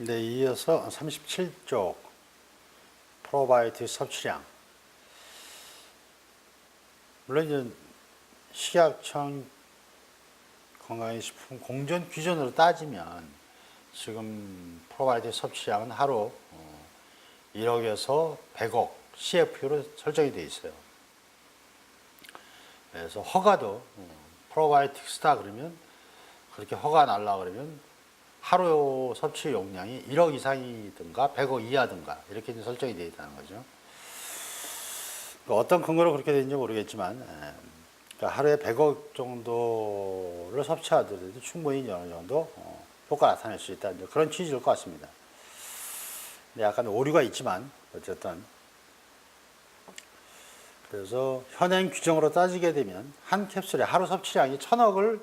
네, 이어서 37쪽 프로바이오틱 섭취량. 물론 이제 식약청 건강식품 공전 기준으로 따지면 지금 프로바이오틱 섭취량은 하루 1억에서 100억 CFU로 설정이 되어 있어요. 그래서 허가도 프로바이오틱 스타 그러면 그렇게 허가 날라 그러면 하루 섭취 용량이 1억 이상이든가 100억 이하든가 이렇게 이제 설정이 되어 있다는 거죠. 어떤 근거로 그렇게 되는지 모르겠지만 그러니까 하루에 100억 정도를 섭취하더라도 충분히 어느 정도 효과가 나타낼 수 있다. 그런 취지일 것 같습니다. 근데 약간 오류가 있지만 어쨌든 그래서 현행 규정으로 따지게 되면 한 캡슐에 하루 섭취량이 1000억을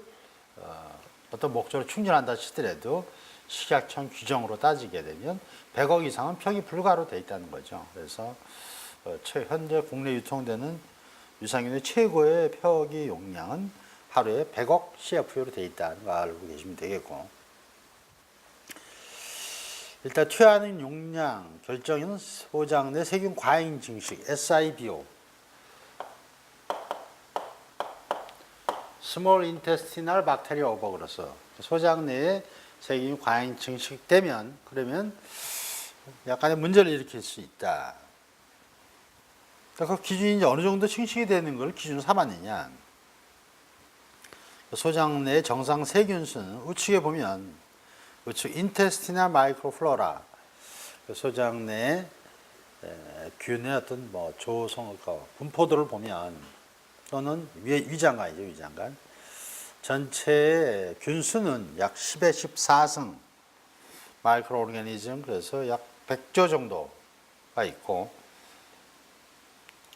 어떤 목적으로 충전한다 치더라도 식약청 규정으로 따지게 되면 100억 이상은 평이 불가로 되어 있다는 거죠. 그래서 현재 국내 유통되는 유산균의 최고의 표기 용량은 하루에 100억 CFU로 되어 있다는 거 알고 계시면 되겠고, 일단 투여하는 용량 결정은 소장 내 세균 과잉 증식 SIBO 스몰 인테스티널 박테리아 오버그로스 소장 내에 세균이 과잉 증식되면 그러면 약간의 문제를 일으킬 수 있다. 그 기준이 이제 어느 정도 증식이 되는 걸 기준으로 삼았느냐. 소장 내 정상 세균수는 우측에 보면 우측 인테스티널 마이크로플로라 소장 내 균의 어떤 뭐 조성 분포도를 보면 또는 위장관이죠, 위장관. 전체 균수는 약 10의 14승 마이크로 오르가니즘, 그래서 약 100조 정도가 있고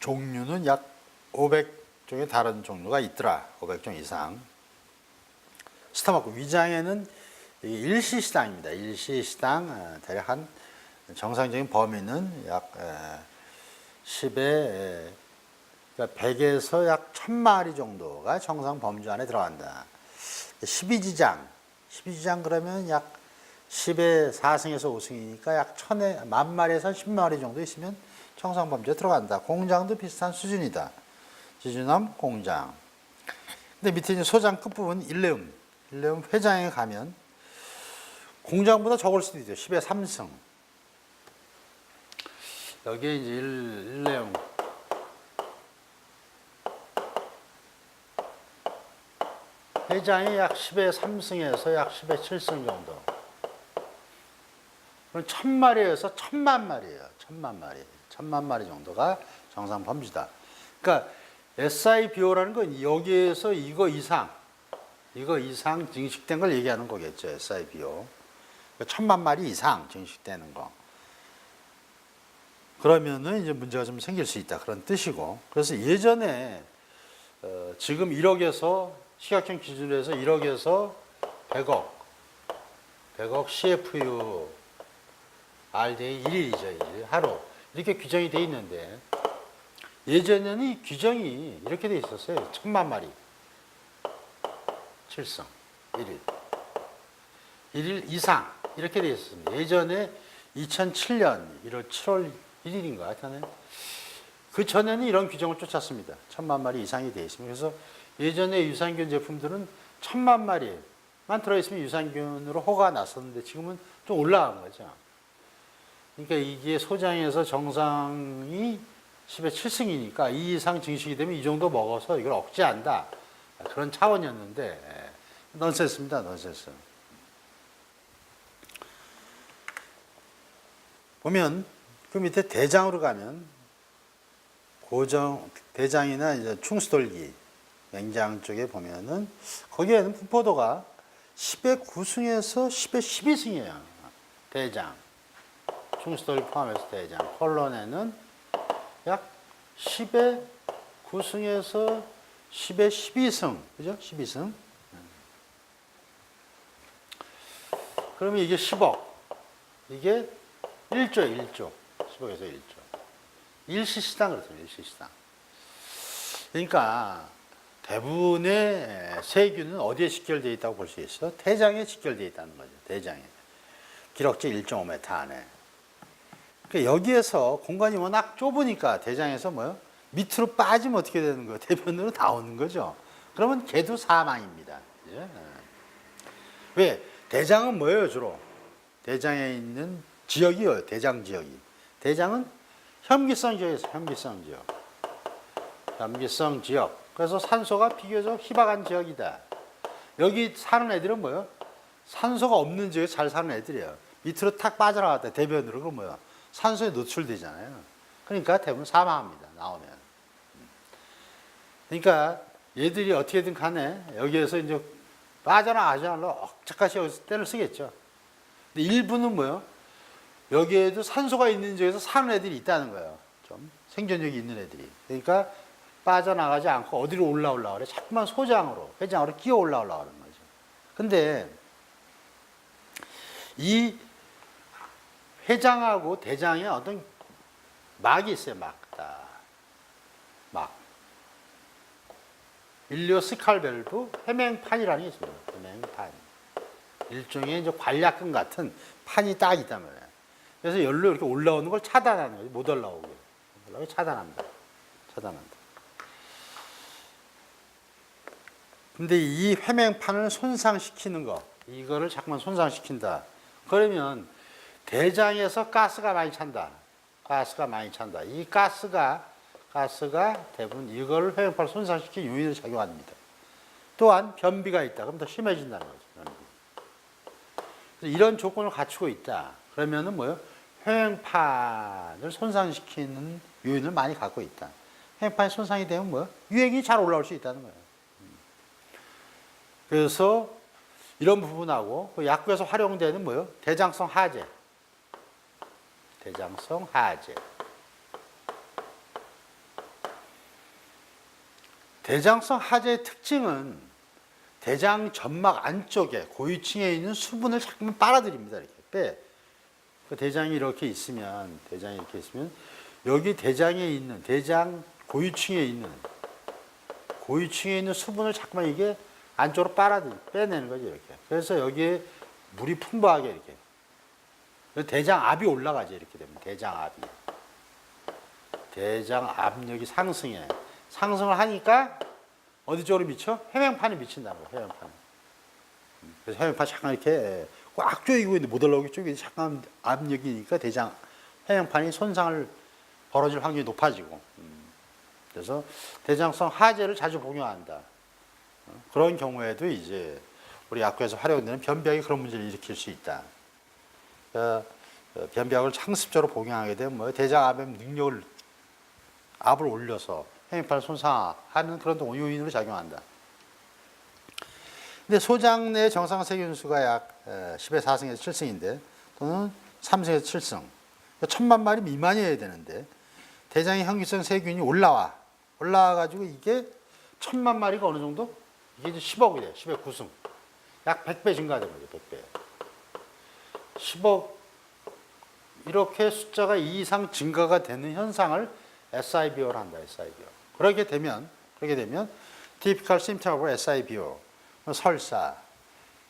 종류는 약 500종의 다른 종류가 있더라. 500종 이상. 스토마크 위장에는 일시시당입니다. 일시시당 대략 한 정상적인 범위는 약 10의 그러니까 100에서 약 1000마리 정도가 정상 범주 안에 들어간다. 12지장 그러면 약 10의 4승에서 5승이니까 약 10,000마리에서 10마리 정도 있으면 정상 범주에 들어간다. 공장도 비슷한 수준이다. 지주남 공장. 근데 밑에 이제 소장 끝부분 일레움 회장에 가면 공장보다 적을 수도 있죠. 10의 3승. 여기에 이제 일레움 회장이 약 10의 3승에서 약 10의 7승 정도. 그럼 1000마리에서 1000만 마리예요. 1000만 마리 정도가 정상 범주다. 그러니까 SIBO라는 건 여기에서 이거 이상 증식된 걸 얘기하는 거겠죠. SIBO. 1000만 마리 이상 증식되는 거. 그러면은 이제 문제가 좀 생길 수 있다. 그런 뜻이고. 그래서 예전에 지금 1억에서 식약청 기준으로 해서 1억에서 100억 CFU RDA 1일이죠. 1일 하루. 이렇게 규정이 돼 있는데 예전에는 이 규정이 이렇게 돼 있었어요. 1000만 마리 7승 1일 1일 이상 이렇게 돼 있었습니다. 예전에 2007년 1월 7월 1일인가 하여튼 그 전에는 이런 규정을 쫓았습니다. 1000만 마리 이상이 돼 있습니다. 그래서 예전에 유산균 제품들은 1000만 마리만 들어있으면 유산균으로 허가가 났었는데 지금은 좀 올라간 거죠. 그러니까 이게 소장에서 정상이 10의 7승이니까 이 이상 증식이 되면 이 정도 먹어서 이걸 억제한다. 그런 차원이었는데 넌센스입니다. 넌센스. 보면 그 밑에 대장으로 가면 대장이나 이제 충수돌기 맹장 쪽에 보면은 거기에는 분포도가 10의 9승에서 10의 12승이에요. 대장. 충수돌기 포함해서 대장. 콜론에는 약 10의 9승에서 10의 12승. 그죠? 12승. 그러면 이게 10억. 이게 1조예요, 1조. 10억에서 1조. 일시시당 그렇습니다, 일시시당. 그러니까 대부분의 세균은 어디에 직결되어 있다고 볼 수 있어? 대장에 직결되어 있다는 거죠, 대장에. 기록지 1.5m 안에. 그러니까 여기에서 공간이 워낙 좁으니까 대장에서 뭐요? 밑으로 빠지면 어떻게 되는 거예요? 대변으로 나오는 거죠. 그러면 걔도 사망입니다. 예. 왜? 대장은 뭐예요, 주로? 대장에 있는 지역이요, 대장 지역이. 대장은 현기성 지역에서 현기성 지역. 현기성 지역. 그래서 산소가 비교적 희박한 지역이다. 여기 사는 애들은 뭐예요? 산소가 없는 지역에 잘 사는 애들이에요. 밑으로 탁 빠져나갔다 대변으로 그럼 뭐예요? 산소에 노출되잖아요. 그러니까 대부분 사망합니다. 나오면. 그러니까 얘들이 어떻게든 간에 여기에서 이제 빠져나가지 않으려 억작같이 여기서 떼를 쓰겠죠. 근데 일부는 뭐예요? 여기에도 산소가 있는 지역에서 사는 애들이 있다는 거예요. 좀 생존력이 있는 애들이. 그러니까 빠져나가지 않고 어디로 올라오려고 그래? 자꾸만 소장으로, 회장으로 끼어 올라오려고 하는 거죠. 근데 이 회장하고 대장에 어떤 막이 있어요, 막. 일리오스칼밸브 해맹판이라는 게 있습니다. 해맹판. 일종의 이제 관략근 같은 판이 딱 있단 말이에요. 그래서 열로 이렇게 올라오는 걸 차단하는 거죠. 못 올라오게. 차단합니다. 차단한다. 근데 이 해맹판을 손상시키는 거, 이거를 자꾸만 손상시킨다. 그러면 대장에서 가스가 많이 찬다. 가스가 많이 찬다. 이 가스가 대부분 이걸 해맹판을 손상시키는 요인으로 작용합니다. 또한 변비가 있다. 그럼 더 심해진다는 거죠. 이런 조건을 갖추고 있다. 그러면은 뭐예요? 해맹판을 손상시키는 요인을 많이 갖고 있다. 해맹판이 손상이 되면 뭐예요? 유액이 잘 올라올 수 있다는 거예요. 그래서 이런 부분하고 그 약국에서 활용되는 뭐예요? 대장성 하제. 대장성 하제. 대장성 하제의 특징은 대장 점막 안쪽에 고위층에 있는 수분을 자꾸만 빨아들입니다. 이렇게 빼. 그 대장이 이렇게 있으면 여기 대장에 있는 대장 고위층에 있는 수분을 자꾸만 이게 안쪽으로 빼내는 거죠. 이렇게. 그래서 여기에 물이 풍부하게 이렇게. 대장압이 올라가죠. 이렇게 되면 대장압이. 대장 압력이 상승을 하니까 어디 쪽으로 미쳐? 해맹판에 미친다는 거예요. 해맹판. 그래서 해맹판 잠깐 이렇게 꽉 조이고 있는데 못 올라오게 쪼이고 잠깐 압력이니까 해맹판이 손상을 벌어질 확률이 높아지고. 그래서 대장성 하제를 자주 복용한다. 그런 경우에도 이제 우리 약국에서 활용되는 변비약이 그런 문제를 일으킬 수 있다. 그러니까 변비약을 상습적으로 복용하게 되면 뭐 대장압의 능력을 압을 올려서 해맹판을 손상하는 그런 요인으로 작용한다. 근데 소장 내 정상 세균수가 약 10의 4승에서 7승인데 또는 3승에서 7승. 1000만 마리 미만이어야 되는데 대장의 현기성 세균이 올라와가지고 이게 1000만 마리가 어느 정도? 이게 이제 10억이 돼요. 10의 9승. 약 100배 증가된 거죠. 100배. 10억 이렇게 숫자가 2 이상 증가가 되는 현상을 SIBO를 한다. SIBO. 그렇게 되면 typical symptom of SIBO. 설사.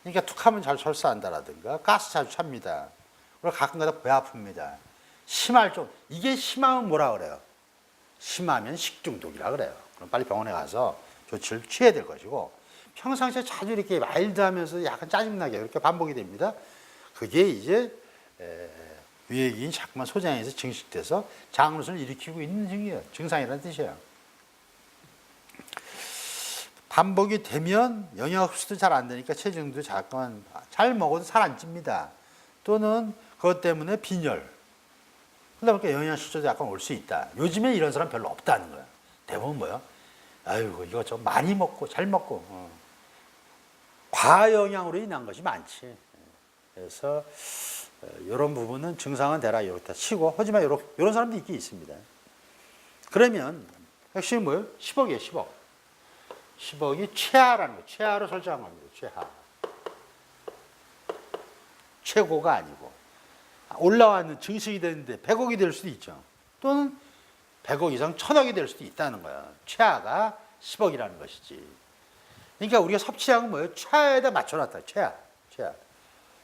그러니까 툭하면 잘 설사한다라든가 가스 자주 찹니다. 그리고 가끔가다 배 아픕니다. 이게 심하면 뭐라 그래요? 심하면 식중독이라 그래요. 그럼 빨리 병원에 가서 조치를 취해야 될 것이고 평상시에 자주 이렇게 마일드하면서 약간 짜증나게 이렇게 반복이 됩니다. 그게 이제 유해균이 자꾸만 소장에서 증식돼서 장루선을 일으키고 있는 증상이라는 뜻이에요. 반복이 되면 영양 흡수도 잘 안 되니까 체중도 자꾸만 잘 먹어도 살 안 찝니다. 또는 그것 때문에 빈혈. 그러다 보니까 영양 실조도 약간 올 수 있다. 요즘에 이런 사람 별로 없다는 거야. 대부분 뭐야? 아이고 이거 좀 많이 먹고 잘 먹고 과영양으로 인한 것이 많지. 그래서 이런 부분은 증상은 대략 이렇다 치고 하지만 이런 사람도 있긴 있습니다. 그러면 핵심이 뭐예요? 10억이에요. 10억. 10억이 최하라는 거예요. 최하로 설정한 겁니다. 최하. 최고가 아니고 올라왔는 증식이 되는데 100억이 될 수도 있죠. 또는 100억 이상 1000억이 될 수도 있다는 거야. 최하가 10억이라는 것이지. 그러니까 우리가 섭취량은 뭐예요? 최하에다 맞춰놨다. 최하.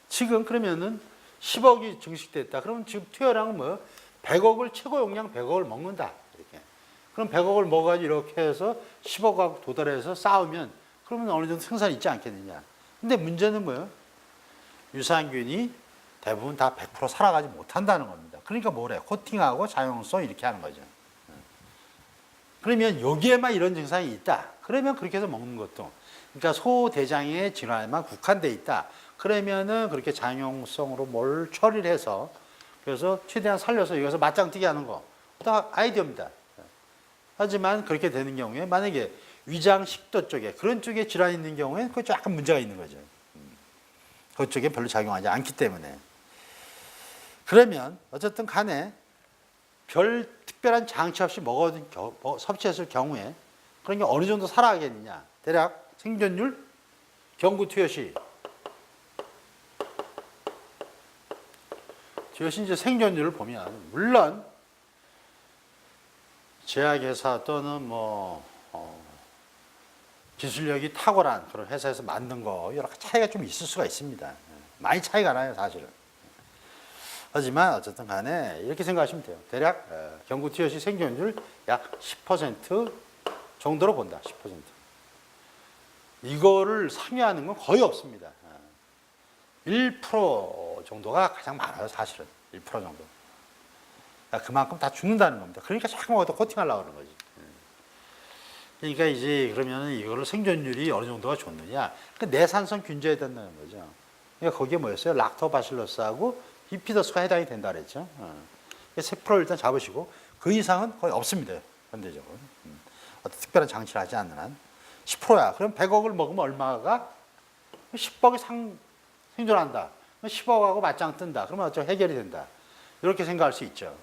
지금 그러면은 10억이 증식됐다. 그러면 지금 투여량은 뭐 100억을 최고 용량 100억을 먹는다. 이렇게. 그럼 100억을 먹어가지고 이렇게 해서 10억하고 도달해서 쌓으면 그러면 어느 정도 생산이 있지 않겠느냐. 근데 문제는 뭐예요? 유산균이 대부분 다 100% 살아가지 못한다는 겁니다. 그러니까 뭐래? 코팅하고 자용성 이렇게 하는 거죠. 그러면 여기에만 이런 증상이 있다. 그러면 그렇게 해서 먹는 것도. 그러니까 소대장의 질환에만 국한돼 있다. 그러면은 그렇게 장용성으로 뭘 처리를 해서 그래서 최대한 살려서 여기서 맞짱 뜨게 하는 거. 다 아이디어입니다. 하지만 그렇게 되는 경우에 만약에 위장 식도 쪽에 그런 쪽에 질환이 있는 경우에 그거 약간 문제가 있는 거죠. 그쪽에 별로 작용하지 않기 때문에. 그러면 어쨌든 간에 별 특별한 장치 없이 섭취했을 경우에 그런 게 어느 정도 살아가겠느냐. 대략 생존율, 경구 투여시. 이것이 이제 생존율을 보면 물론 제약회사 또는 뭐 기술력이 탁월한 그런 회사에서 만든 거 여러 가지 차이가 좀 있을 수가 있습니다. 많이 차이가 나요, 사실은. 하지만 어쨌든 간에 이렇게 생각하시면 돼요. 대략 경구 투여시 생존율 약 10% 정도로 본다. 10%. 이거를 상회하는 건 거의 없습니다. 1% 정도가 가장 많아요, 사실은. 1% 정도. 그만큼 다 죽는다는 겁니다. 그러니까 자꾸 더 코팅하려고 그러는 거지. 그러니까 이제 그러면 이거를 생존율이 어느 정도가 좋느냐. 그러니까 내산성 균제해야 된다는 거죠. 그러니까 거기에 뭐였어요? 락토바실러스하고 비피더스가 해당이 된다 그랬죠. 3%를 일단 잡으시고 그 이상은 거의 없습니다. 현대적으로. 어떤 특별한 장치를 하지 않는 한. 10%야. 그럼 100억을 먹으면 얼마가? 10억이 생존한다. 10억하고 맞짱 뜬다. 그러면 어쩌 해결이 된다. 이렇게 생각할 수 있죠.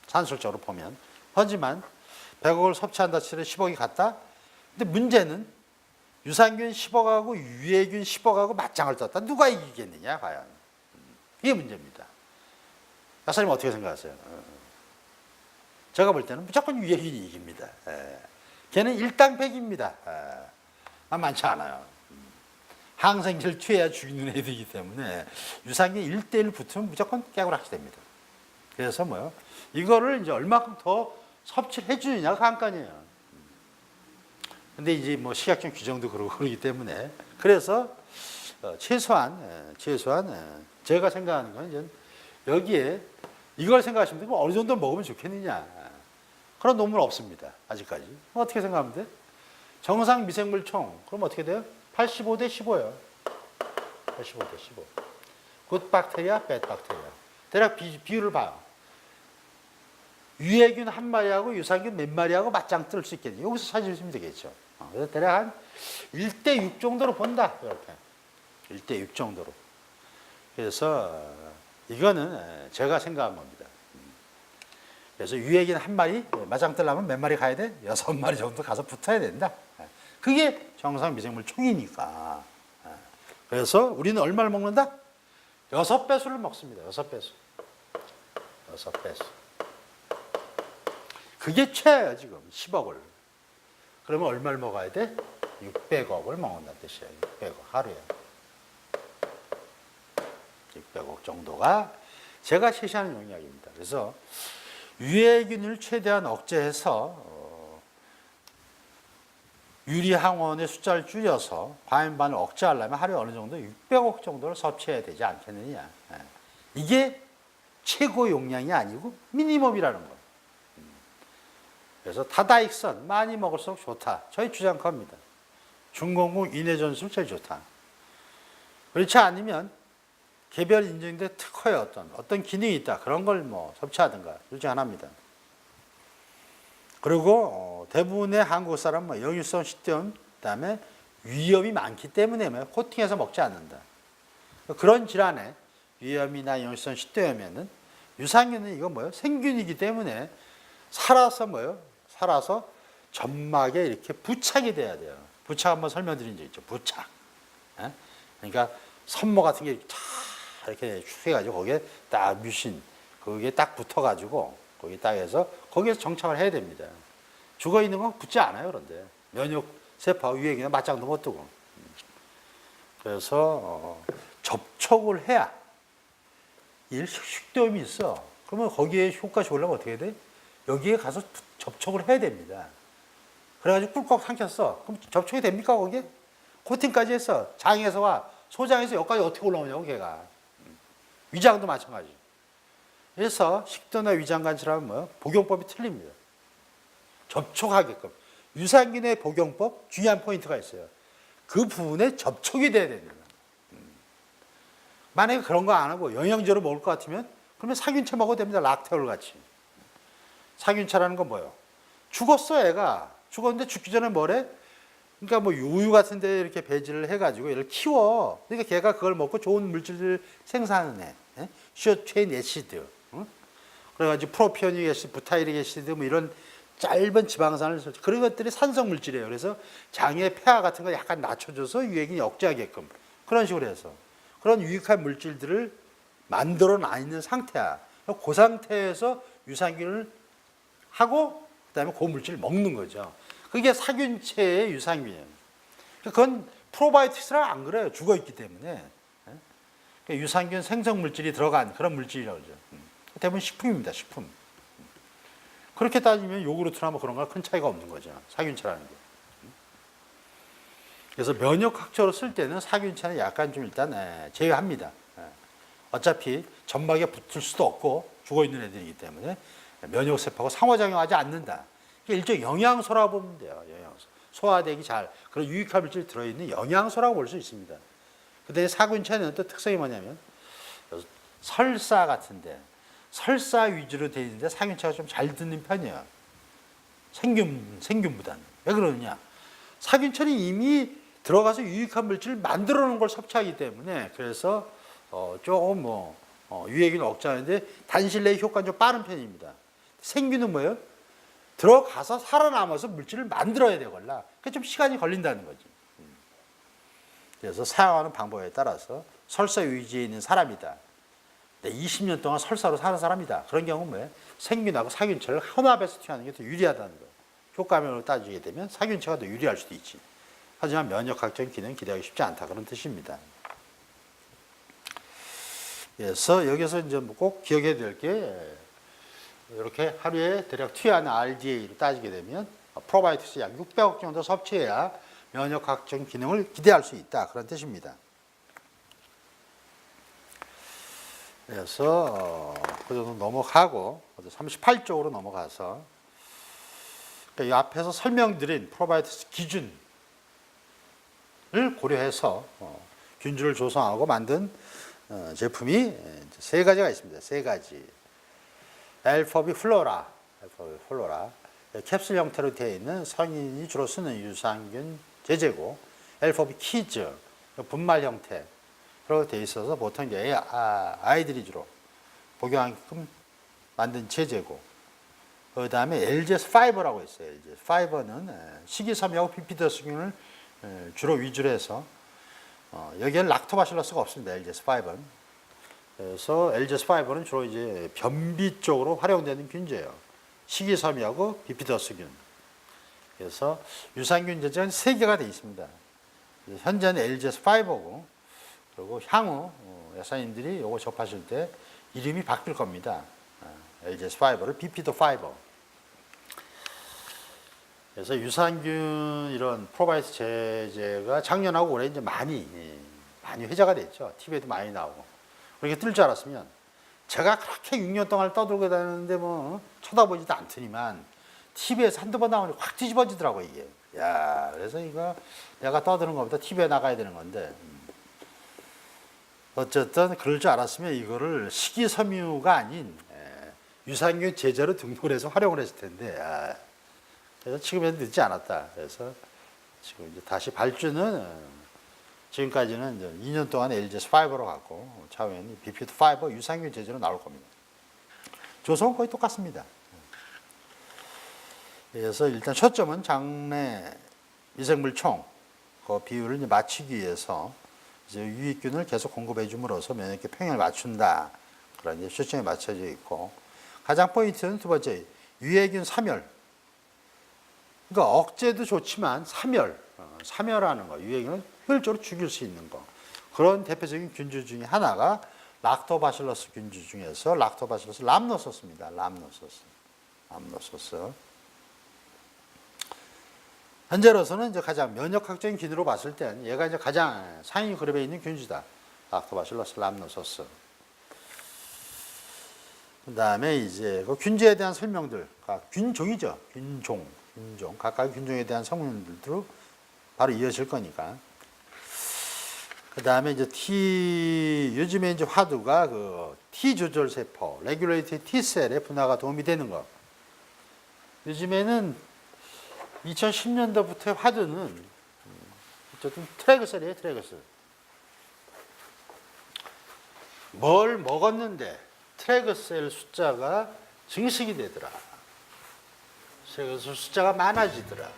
산술적으로 보면. 하지만 100억을 섭취한다 치면 10억이 갔다. 근데 문제는 유산균 10억하고 유해균 10억하고 맞짱을 떴다. 누가 이기겠느냐 과연. 이게 문제입니다. 약사님 어떻게 생각하세요? 제가 볼 때는 무조건 유해균이 이깁니다. 걔는 일당백입니다. 많지 않아요. 항생제를 투여해야 죽이는 애들이기 때문에 유산균 1대1 붙으면 무조건 깨고락이 됩니다. 그래서 뭐요? 이거를 이제 얼마큼 더 섭취를 해주느냐가 관건이에요. 근데 이제 뭐 식약청 규정도 그러기 때문에 그래서 최소한 제가 생각하는 건 이제 여기에 이걸 생각하시면 되고 어느 정도 먹으면 좋겠느냐 그런 논문 없습니다. 아직까지. 어떻게 생각하면 돼? 정상 미생물 총 그럼 어떻게 돼요? 85대 15예요. 85대 15. 굿 박테리아, 배드 박테리아. 대략 비율을 봐요. 유해균 한 마리하고 유산균 몇 마리하고 맞짱 뜰 수 있겠네요. 여기서 찾으시면 되겠죠. 그래서 대략 한 1대 6 정도로 본다. 이렇게. 1대 6 정도로. 그래서 이거는 제가 생각한 겁니다. 그래서 유해균 한 마리 맞짱 뜨려면 몇 마리 가야 돼? 6마리 정도 가서 붙어야 된다. 그게 정상 미생물 총이니까. 그래서 우리는 얼마를 먹는다? 6배수를 먹습니다. 6배수. 6배수. 그게 최예요, 지금. 10억을. 그러면 얼마를 먹어야 돼? 600억을 먹는다는 뜻이에요. 600억 하루에. 600억 정도가 제가 제시하는 용량입니다. 그래서 유해균을 최대한 억제해서 유리항원의 숫자를 줄여서 과잉반을 억제하려면 하루에 어느 정도 600억 정도를 섭취해야 되지 않겠느냐. 이게 최고 용량이 아니고 미니멈이라는 거예요. 그래서 다다익선 많이 먹을수록 좋다. 저희 주장겁니다. 중공공 인해 전술 제일 좋다. 그렇지 않으면 개별 인증된 특허의 어떤 기능이 있다. 그런 걸 뭐 섭취하든가 둘 중 하나입니다. 그리고 대부분의 한국 사람은 역류성 식도염, 그다음에 위염이 많기 때문에 코팅해서 먹지 않는다. 그런 질환에 위염이나 역류성 식도염에는 유산균은 이거 뭐예요? 생균이기 때문에 살아서 뭐예요? 살아서 점막에 이렇게 부착이 돼야 돼요. 부착 한번 설명드린 적 있죠. 부착. 그러니까 선모 같은 게 이렇게 쭉 해가지고 거기에 딱 뮤신 거기에 딱 붙어가지고 거기 딱 해서 거기에서 정착을 해야 됩니다. 죽어 있는 건 붙지 않아요. 그런데 면역 세포 유해균에 맞짱도 못 뜨고. 그래서 접촉을 해야 식도염이 있어. 그러면 거기에 효과 좋으려면 어떻게 해야 돼? 여기에 가서 접촉을 해야 됩니다. 그래가지고 꿀꺽 삼켰어. 그럼 접촉이 됩니까, 거기에? 코팅까지 했어. 장에서와 소장에서 여기까지 어떻게 올라오냐고, 걔가. 위장도 마찬가지. 그래서 식도나 위장 간질하면 뭐 복용법이 틀립니다. 접촉하게끔. 유산균의 복용법 중요한 포인트가 있어요. 그 부분에 접촉이 돼야 됩니다. 만약에 그런 거 안 하고 영양제로 먹을 것 같으면 그러면 사균차 먹어도 됩니다. 락테올 같이. 사균차라는 건 뭐예요? 죽었어, 애가. 죽었는데 죽기 전에 뭐래? 그러니까 뭐 우유 같은 데 이렇게 배지를 해가지고 얘를 키워. 그러니까 걔가 그걸 먹고 좋은 물질을 생산하는 애. 시어체인 애시드. 그래가지고 프로피오닉 애시드, 부타이릭 애시드 뭐 이런 짧은 지방산을 그런 것들이 산성 물질이에요. 그래서 장의 폐하 같은 거 약간 낮춰줘서 유해균이 억제하게끔 그런 식으로 해서 그런 유익한 물질들을 만들어 놔 있는 상태야. 그 상태에서 유산균을 하고 그다음에 그 물질을 먹는 거죠. 그게 사균체의 유산균이에요. 그건 프로바이오틱스랑 안 그래요. 죽어 있기 때문에. 유산균 생성 물질이 들어간 그런 물질이라고 그러죠. 대부분 식품입니다. 식품. 그렇게 따지면 요구르트나 뭐 그런 거랑 큰 차이가 없는 거죠. 사균차라는 게. 그래서 면역학적으로 쓸 때는 사균차는 약간 좀 일단 제외합니다. 어차피 점막에 붙을 수도 없고 죽어있는 애들이기 때문에 면역세포하고 상호작용하지 않는다. 이게 일종의 영양소라고 보면 돼요. 영양소. 소화되기 잘 그런 유익한 물질이 들어있는 영양소라고 볼 수 있습니다. 근데 사균차는 또 특성이 뭐냐면 설사 같은데 설사 위주로 되어 있는데 사균차가 좀 잘 듣는 편이에요. 생균보다는. 왜 그러느냐? 사균차는 이미 들어가서 유익한 물질을 만들어 놓은 걸 섭취하기 때문에 그래서 조금 유해균을 억제하는데 단실 내의 효과는 좀 빠른 편입니다. 생균은 뭐예요? 들어가서 살아남아서 물질을 만들어야 되걸라. 그러니까 좀 시간이 걸린다는 거지. 그래서 사용하는 방법에 따라서 설사 위주에 있는 사람이다. 20년 동안 설사로 사는 사람이다. 그런 경우는 뭐예요? 생균하고 사균체를 혼합해서 투여하는 게 더 유리하다는 거예요. 효과면으로 따지게 되면 사균체가 더 유리할 수도 있지. 하지만 면역학적인 기능은 기대하기 쉽지 않다. 그런 뜻입니다. 그래서 여기서 이제 꼭 기억해야 될 게 이렇게 하루에 대략 투여하는 RDA로 따지게 되면 프로바이오틱스 약 600억 정도 섭취해야 면역학적인 기능을 기대할 수 있다. 그런 뜻입니다. 그래서 그 정도 넘어가고 38쪽으로 넘어가서 이 앞에서 설명드린 프로바이오틱스 기준을 고려해서 균주를 조성하고 만든 제품이 세 가지가 있습니다. 세 가지. 엘퍼비 플로라, 캡슐 형태로 되어 있는 성인이 주로 쓰는 유산균 제제고, 엘퍼비 키즈, 분말 형태로 되어 있어서 보통 이제 아이들이 주로 복용하게끔 만든 제제고, 그 다음에 LGS5라고 있어요. LGS5는 식이섬유하고 비피더스균을 주로 위주로 해서 여기에는 락토바실러스가 없습니다. LGS5는. 그래서 LGS5는 주로 이제 변비 쪽으로 활용되는 균제예요. 식이섬유하고 비피더스균. 그래서 유산균 제제는 3개가 되어 있습니다. 현재는 LGS5고 그리고 향후 여사님들이 이거 접하실 때 이름이 바뀔 겁니다. LGS5를 비피더5. 그래서 유산균 이런 프로바이오틱스 제제가 작년하고 올해 이제 많이 회자가 됐죠. TV에도 많이 나오고. 그렇게 뜰 줄 알았으면 제가 그렇게 6년 동안 떠들고 다녔는데 뭐 쳐다보지도 않더니만 TV에서 한두 번 나오니 확 뒤집어지더라고 이게. 야, 그래서 이거 내가 떠드는 것보다 TV에 나가야 되는 건데 어쨌든 그럴 줄 알았으면 이거를 식이섬유가 아닌 유산균 제제로 등록을 해서 활용을 했을 텐데 그래서 지금에는 늦지 않았다. 그래서 지금 이제 다시 발주는 지금까지는 이제 2년 동안 LGS5로 갔고 차후에는 비피드5 유산균 제제로 나올 겁니다. 조성은 거의 똑같습니다. 그래서 일단 초점은 장내 미생물 총 그 비율을 이제 맞추기 위해서 이제 유익균을 계속 공급해 줌으로써 면역계 평형을 맞춘다. 그런 이제 초점이 맞춰져 있고 가장 포인트는 두 번째 유해균 사멸. 그러니까 억제도 좋지만 사멸하는 거, 유해균을 효율적으로 죽일 수 있는 거. 그런 대표적인 균주 중에 하나가 락토바실러스 균주 중에서 락토바실러스 람노소스입니다. 람노소스. 현재로서는 이제 가장 면역학적인 기능으로 봤을 때는 얘가 이제 가장 상위 그룹에 있는 균주다. 락토바실러스 람노소스. 그다음에 이제 그 균주에 대한 설명들, 균종이죠. 균종. 각각의 균종에 대한 성분들로 바로 이어질 거니까. 그다음에 이제 요즘에 이제 화두가 그 T 조절 세포, 레귤레이티드 T셀의 분화가 도움이 되는 거. 요즘에는 2010년도부터의 화두는 어쨌든 트래그셀이에요, 트래그셀. 뭘 먹었는데 트래그셀 숫자가 증식이 되더라. 트래그셀 숫자가 많아지더라.